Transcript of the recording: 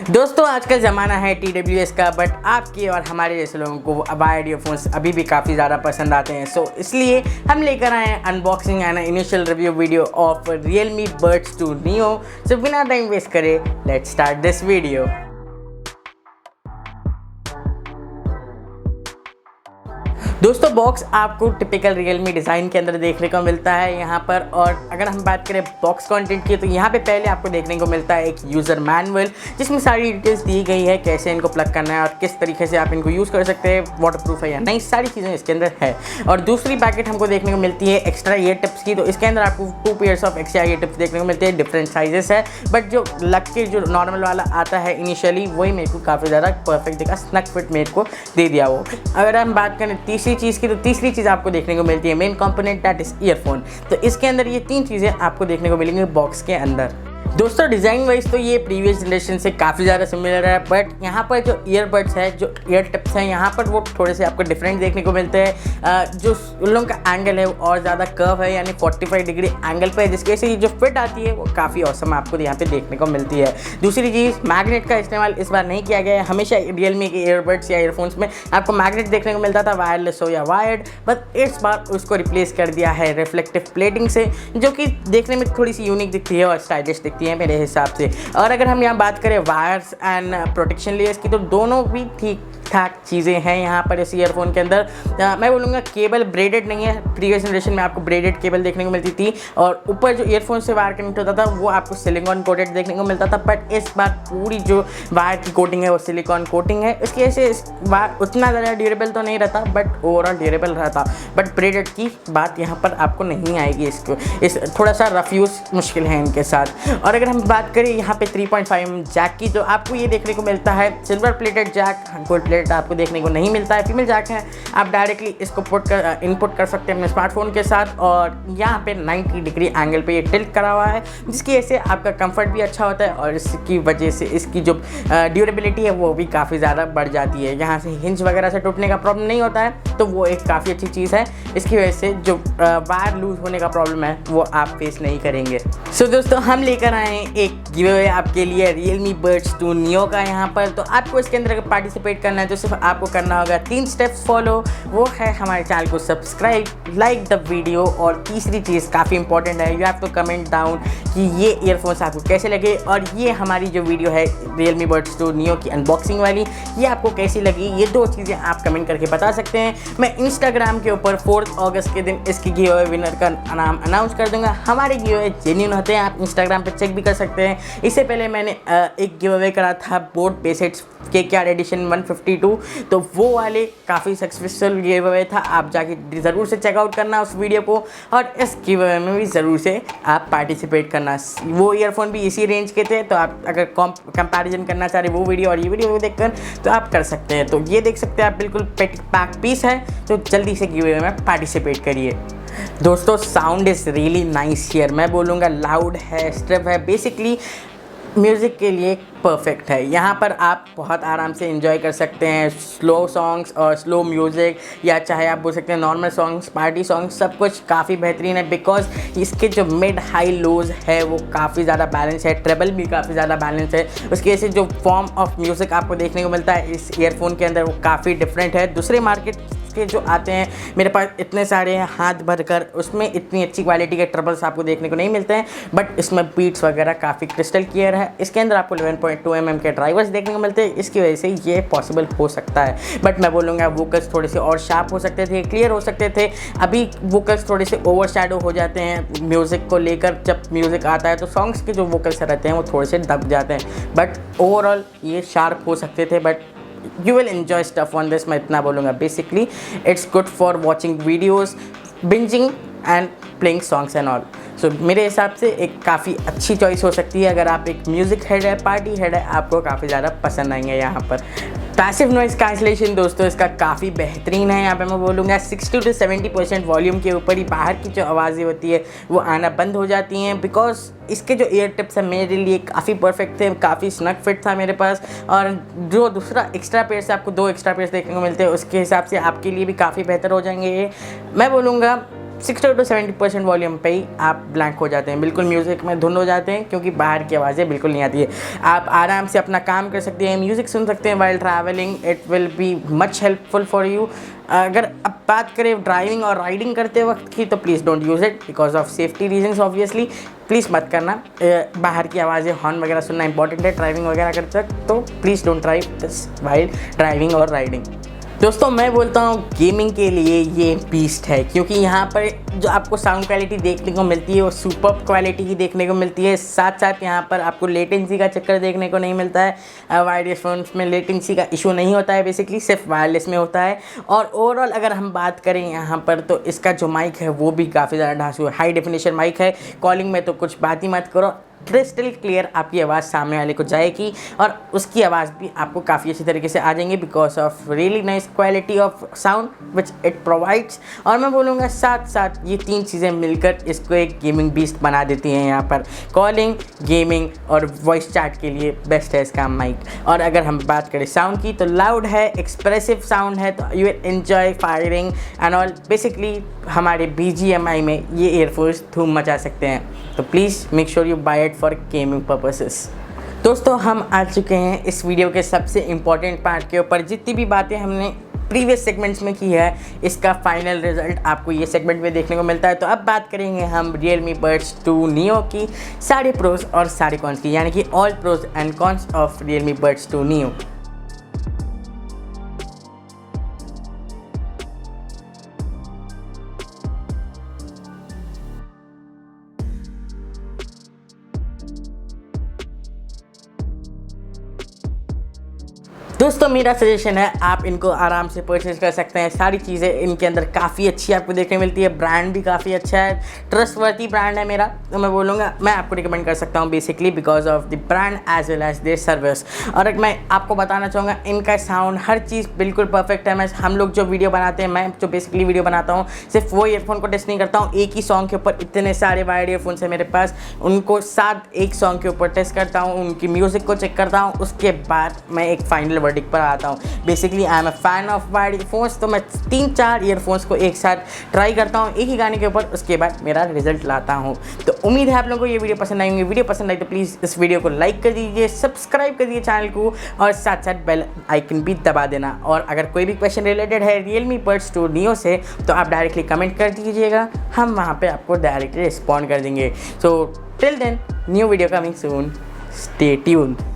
दोस्तों आज का ज़माना है TWS का, बट आपके और हमारे जैसे लोगों को वायर्ड ईयरफोन्स अभी भी काफ़ी ज़्यादा पसंद आते हैं। सो इसलिए हम लेकर आए हैं unboxing and initial review video of Realme Buds 2 Neo। सो बिना टाइम वेस्ट करे लेट्स स्टार्ट दिस वीडियो। दोस्तों बॉक्स आपको टिपिकल Realme डिज़ाइन के अंदर देखने को मिलता है यहाँ पर। और अगर हम बात करें बॉक्स कंटेंट की तो यहाँ पे पहले आपको देखने को मिलता है एक यूज़र मैनुअल जिसमें सारी डिटेल्स दी गई है, कैसे इनको प्लग करना है और किस तरीके से आप इनको यूज़ कर सकते हैं, वाटरप्रूफ है या नहीं, सारी चीज़ें इसके अंदर है। और दूसरी पैकेट हमको देखने को मिलती है एक्स्ट्रा ईयर टिप्स की। तो इसके अंदर आपको 2 pairs of extra year tips देखने को मिलते हैं, डिफरेंट साइजेस है, बट जो लग के जो नॉर्मल वाला आता है इनिशियली वही मेरे को काफ़ी ज़्यादा परफेक्ट दिखा, स्नक फिट मेरे को दे दिया वो। अगर हम बात करें तीसरी चीज़ की तो तीसरी चीज़ आपको देखने को मिलती है main component, that is earphone. तो इसके अंदर ये 3 चीज़ें आपको देखने को मिलेंगी बॉक्स के अंदर। दोस्तों डिज़ाइन वाइज तो ये प्रीवियस जनरेशन से काफ़ी ज़्यादा सिमिलर है, बट यहाँ पर जो ईयरबड्स है, जो ईयर टिप्स हैं, यहाँ पर वो थोड़े से आपको डिफरेंट देखने को मिलते हैं। जो उन लोगों का एंगल है वो और ज़्यादा कर्व है, यानी 45 डिग्री एंगल पे है, जिसकी वजह से ये जो फिट आती है वो काफ़ी औसम आपको यहाँ पे देखने को मिलती है। दूसरी चीज़, मैग्नेट का इस्तेमाल इस बार नहीं किया गया है। हमेशा Realme के ईयरबड्स या ईयरफोन्स में आपको मैग्नेट देखने को मिलता था, वायरलेस हो या वायर्ड, बट इस बार उसको रिप्लेस कर दिया है रिफ्लेक्टिव प्लेटिंग से, जो कि देखने में थोड़ी सी यूनिक दिखती है और स्टाइलिश दिखती है मेरे हिसाब से। और अगर हम यहाँ बात करें वायर्स एंड प्रोटेक्शन लेयर्स की तो दोनों भी ठीक ठाक चीज़ें हैं यहाँ पर इस ईयरफोन के अंदर। मैं बोलूँगा केबल ब्रेडेड नहीं है, प्रीवियस जनरेशन में आपको ब्रेडेड केबल देखने को मिलती थी और ऊपर जो ईयरफोन से वायर कनेक्ट होता था वो आपको सिलिकॉन कोटेड देखने को मिलता था, बट इस बार पूरी जो वायर की कोटिंग है वो सिलिकॉन कोटिंग है। इसकी वजह से इस वायर उतना ज़्यादा ड्यूरेबल तो नहीं रहता, बट ओवरऑल ड्यूरेबल रहता, बट ब्रेडेड की बात यहाँ पर आपको नहीं आएगी। इसको इस थोड़ा सा रफ यूज़ मुश्किल है इनके साथ। और अगर हम बात करें यहाँ पे 3.5 जैक की, तो आपको ये देखने को मिलता है silver plated jack, gold plated आपको देखने को नहीं मिलता है। फीमेल जैक है, आप डायरेक्टली इसको इनपुट कर सकते हैं अपने स्मार्टफोन के साथ। और यहाँ पे 90 डिग्री एंगल पे ये टिल्ट करा हुआ है, जिसकी वजह से आपका कंफर्ट भी अच्छा होता है और इसकी वजह से इसकी जो ड्यूरेबिलिटी है वो भी काफ़ी ज़्यादा बढ़ जाती है। यहाँ से हिंज वगैरह से टूटने का प्रॉब्लम नहीं होता है, तो वो एक काफ़ी अच्छी चीज़ है। इसकी वजह से जो वायर लूज होने का प्रॉब्लम है वो आप फेस नहीं करेंगे। सो दोस्तों हम लेकर आए हैं एक गिवअवे आपके लिए Realme Buds 2 Neo का यहाँ पर। तो आपको इसके अंदर अगर पार्टिसिपेट करना है तो सिर्फ आपको करना होगा 3 स्टेप्स फॉलो। वो है हमारे चैनल को सब्सक्राइब, लाइक द वीडियो, और तीसरी चीज़ काफ़ी इंपॉर्टेंट है, you have to comment down कि ये ईयरफोन्स आपको कैसे लगे और ये हमारी जो वीडियो है Realme Buds 2 Neo की अनबॉक्सिंग वाली, ये आपको कैसी लगी। ये 2 चीज़ें आप कमेंट करके बता सकते हैं। मैं इंस्टाग्राम के ऊपर 4 अगस्त के दिन इसकी गिवअवे विनर का नाम अनाउंस कर दूंगा। हमारे गिवअवे जेन्युइन होते हैं, आप इंस्टाग्राम पर चेक भी कर सकते हैं। इससे पहले मैंने एक गिवअवे करा था बोट बेसेट्स KKR एडिशन 152, तो वो वाले काफ़ी सक्सेसफुल गिवअवे था। आप जाके ज़रूर से चेकआउट करना उस वीडियो को, और इस गिवअवे में भी ज़रूर से आप पार्टिसिपेट करना। वो ईयरफोन भी इसी रेंज के थे, तो आप अगर कंपैरिजन करना चाह रहे वो वीडियो और ये वीडियो को देखकर तो आप कर सकते हैं। तो ये देख सकते हैं आप, बिल्कुल पैक पीस है, तो जल्दी से गिवअवे में पार्टिसिपेट करिए। दोस्तों sound is really nice here, मैं बोलूँगा लाउड है, स्ट्रिप है, बेसिकली म्यूज़िक के लिए परफेक्ट है। यहाँ पर आप बहुत आराम से एंजॉय कर सकते हैं स्लो सॉन्ग्स और स्लो म्यूज़िक, या चाहे आप बोल सकते हैं नॉर्मल सॉन्ग्स, पार्टी सॉन्ग्स, सब कुछ काफ़ी बेहतरीन है। बिकॉज इसके जो मिड हाई लोज है वो काफ़ी ज़्यादा बैलेंस है, ट्रेबल भी काफ़ी ज़्यादा बैलेंस है। उसकी वजह से जो फॉर्म ऑफ म्यूज़िक आपको देखने को मिलता है इस ईयरफोन के अंदर वो काफ़ी डिफरेंट है। दूसरे मार्केट के जो आते हैं मेरे पास इतने सारे हैं हाथ भर कर, उसमें इतनी अच्छी क्वालिटी के ट्रबल्स आपको देखने को नहीं मिलते हैं, बट इसमें बीट्स वगैरह काफ़ी क्रिस्टल क्लियर है। इसके अंदर आपको 11.2 mm के ड्राइवर्स देखने को मिलते हैं, इसकी वजह से ये पॉसिबल हो सकता है। बट मैं बोलूँगा वोकल्स थोड़े से और शार्प हो सकते थे, क्लियर हो सकते थे। अभी वोकल्स थोड़े से ओवर शैडो हो जाते हैं म्यूज़िक को लेकर। जब म्यूज़िक आता है तो सॉन्ग्स के जो वोकल्स रहते हैं वो थोड़े से दब जाते हैं, बट ओवरऑल ये शार्प हो सकते थे। But you will enjoy stuff on this, मैं इतना बोलूँगा। Basically it's good for watching videos, binging and playing songs and all। सो मेरे हिसाब से एक काफ़ी अच्छी चॉइस हो सकती है। अगर आप एक म्यूज़िक हेड है, पार्टी हेड है, आपको काफ़ी ज़्यादा पसंद आएंगे। यहाँ पर पैसिव नॉइज़ कैंसलेशन दोस्तों इसका काफ़ी बेहतरीन है। यहाँ पे मैं बोलूँगा 60 to 70% वॉल्यूम के ऊपर ही बाहर की जो आवाज़ें होती है वो आना बंद हो जाती हैं, बिकॉज इसके जो ईयर टिप्स हैं मेरे लिए काफ़ी परफेक्ट थे, काफ़ी स्नक फिट था मेरे पास। और जो दूसरा एक्स्ट्रा पेयर्स आपको 2 एक्स्ट्रा पेयर्स देखने को मिलते हैं, उसके हिसाब से आपके लिए भी काफ़ी बेहतर हो जाएंगे ये। मैं बोलूँगा 60 to 70% वॉल्यूम पे ही आप ब्लैंक हो जाते हैं, बिल्कुल म्यूज़िक में धुन हो जाते हैं, क्योंकि बाहर की आवाज़ें बिल्कुल नहीं आती है। आप आराम से अपना काम कर सकते हैं, म्यूज़िक सुन सकते हैं while travelling. It will be much helpful for you. अगर अब बात करें ड्राइविंग और राइडिंग करते वक्त की, तो please don't use it because of safety reasons. Obviously please मत करना। बाहर की आवाज़ें, हॉर्न वगैरह सुनना इंपॉर्टेंट है ड्राइविंग वगैरह करते वक्त, तो please don't drive this while driving और राइडिंग। दोस्तों मैं बोलता हूँ गेमिंग के लिए ये बीस्ट है, क्योंकि यहाँ पर जो आपको साउंड क्वालिटी देखने को मिलती है वो सुपर्ब क्वालिटी की देखने को मिलती है। साथ साथ यहाँ पर आपको लेटेंसी का चक्कर देखने को नहीं मिलता है। वायरलेस फ़ोन्स में लेटेंसी का इशू नहीं होता है, बेसिकली सिर्फ वायरलेस में होता है। और ओवरऑल अगर हम बात करें यहाँ पर, तो इसका जो माइक है वो भी काफ़ी ज़्यादा ढांसू है, हाई डेफिनेशन माइक है। कॉलिंग में तो कुछ बात ही मत करो, क्रिस्टल क्लियर आपकी आवाज़ सामने वाले को जाएगी और उसकी आवाज़ भी आपको काफ़ी अच्छी तरीके से आ जाएंगी because of really nice quality of sound which it provides. और मैं बोलूँगा साथ साथ ये तीन चीज़ें मिलकर इसको एक गेमिंग बीस्ट बना देती हैं। यहाँ पर कॉलिंग, गेमिंग और वॉइस चैट के लिए बेस्ट है इसका माइक। और अगर हम बात करें साउंड की, तो लाउड है, एक्सप्रेसिव साउंड है, तो you will enjoy firing and all. Basically हमारे BGMI में ये ईयरफोन्स धूम मचा सकते हैं, तो please make sure you buy it for gaming purposes. दोस्तों हम आ चुके हैं इस वीडियो के सबसे इम्पॉर्टेंट पार्ट के ऊपर। जितनी भी बातें हमने प्रीवियस सेगमेंट्स में की है, इसका फाइनल रिजल्ट आपको ये सेगमेंट में देखने को मिलता है। तो अब बात करेंगे हम Realme Buds 2 Neo की सारे प्रोज और सारे कॉन्स की, यानी कि all pros and cons of Realme Buds 2 Neo। दोस्तों मेरा सजेशन है आप इनको आराम से परचेज कर सकते हैं। सारी चीज़ें इनके अंदर काफ़ी अच्छी आपको देखने मिलती है। ब्रांड भी काफ़ी अच्छा है, ट्रस्टवर्दी ब्रांड है मेरा, तो मैं बोलूँगा मैं आपको रिकमेंड कर सकता हूँ basically because of the brand as well as their service. और मैं आपको बताना चाहूँगा इनका साउंड हर चीज़ बिल्कुल परफेक्ट है। हम लोग जो वीडियो बनाते हैं, मैं जो बेसिकली वीडियो बनाता हूँ, सिर्फ वो ईयरफोन को टेस्ट नहीं करता हूँ। एक ही सॉन्ग के ऊपर इतने सारे वायर्ड ईयरफोन्स है मेरे पास, उनको साथ एक सॉन्ग के ऊपर टेस्ट करता हूँ, उनकी म्यूज़िक को चेक करता हूँ, उसके बाद मैं एक फाइनल वर्डिक्ट पर आता हूँ। Basically I am a fan of wired earphones, तो मैं 3-4 ईयरफोन्स को एक साथ ट्राई करता हूँ एक ही गाने के ऊपर, उसके बाद मेरा रिजल्ट लाता हूँ। तो उम्मीद है आप लोगों को ये वीडियो पसंद आई होंगी। वीडियो पसंद आई तो प्लीज़ इस वीडियो को लाइक कर दीजिए, सब्सक्राइब कर दीजिए चैनल को और साथ साथ बेल आइकन भी दबा देना। और अगर कोई भी क्वेश्चन रिलेटेड है Realme Buds 2 Neo से, तो आप डायरेक्टली कमेंट कर दीजिएगा, हम वहाँ पर आपको डायरेक्टली रिस्पॉन्ड कर देंगे। So till then, new video coming soon, stay tuned.